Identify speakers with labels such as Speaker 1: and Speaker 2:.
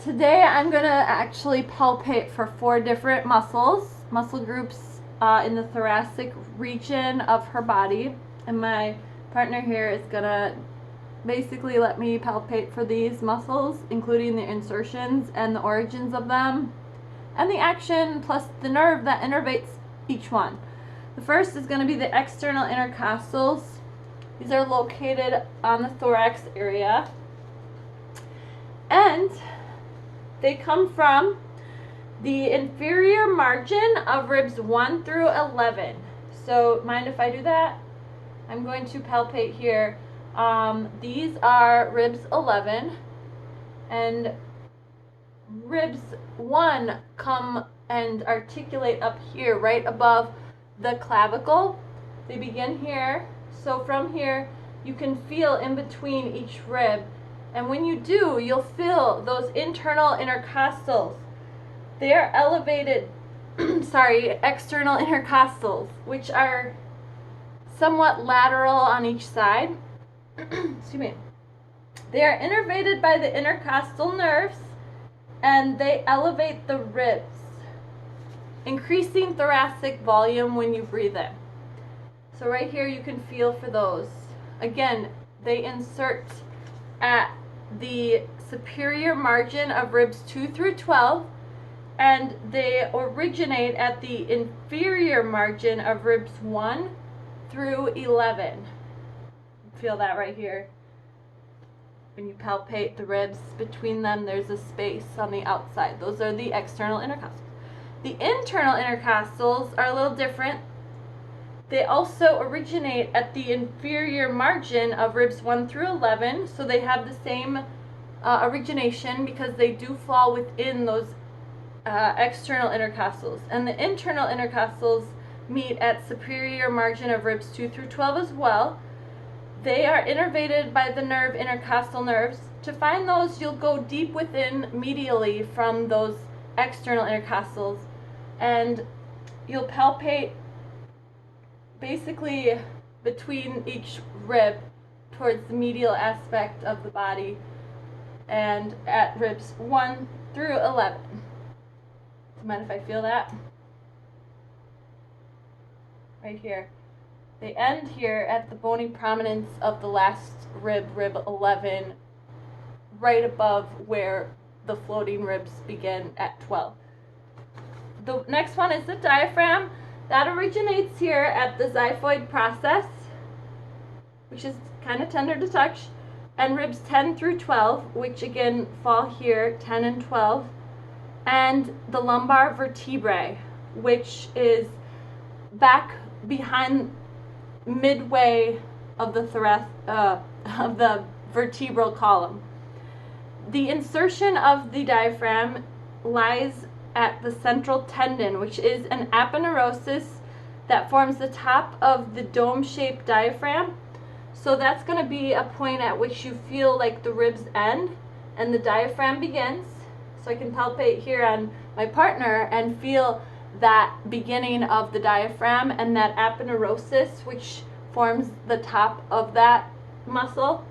Speaker 1: Today I'm going to actually palpate for 4 different muscle groups in the thoracic region of her body. And my partner here is going to basically let me palpate for these muscles, including the insertions and the origins of them, and the action plus the nerve that innervates each one. The first is going to be the external intercostals. These are located on the thorax area, and they come from the inferior margin of ribs 1 through 11. So mind if I do that? I'm going to palpate here. These are ribs 11, and ribs 1 come and articulate up here right above the clavicle. They begin here, so from here you can feel in between each rib, and when you do, you'll feel those internal intercostals. They are elevated external intercostals, which are somewhat lateral on each side. Excuse me. They are innervated by the intercostal nerves, and they elevate the ribs, increasing thoracic volume when you breathe in. So right here you can feel for those. Again, they insert at the superior margin of ribs 2 through 12, and they originate at the inferior margin of ribs 1 through 11. Feel that right here. When you palpate the ribs, between them there's a space on the outside. Those are the external intercostals. The internal intercostals are a little different. They also originate at the inferior margin of ribs 1 through 11, so they have the same origination because they do fall within those external intercostals. And the internal intercostals meet at superior margin of ribs 2 through 12 as well. They are innervated by the nerve intercostal nerves. To find those, you'll go deep within medially from those external intercostals, and you'll palpate basically between each rib towards the medial aspect of the body, and at ribs 1 through 11. Do you mind if I feel that? Right here. They end here at the bony prominence of the last rib, rib 11, right above where the floating ribs begin at 12. The next one is the diaphragm. That originates here at the xiphoid process, which is kind of tender to touch, and ribs 10 through 12, which again fall here, 10 and 12, and the lumbar vertebrae, which is back behind midway of the vertebral column. The insertion of the diaphragm lies at the central tendon, which is an aponeurosis that forms the top of the dome-shaped diaphragm. So that's going to be a point at which you feel like the ribs end and the diaphragm begins. So I can palpate here on my partner and feel that beginning of the diaphragm and that aponeurosis, which forms the top of that muscle.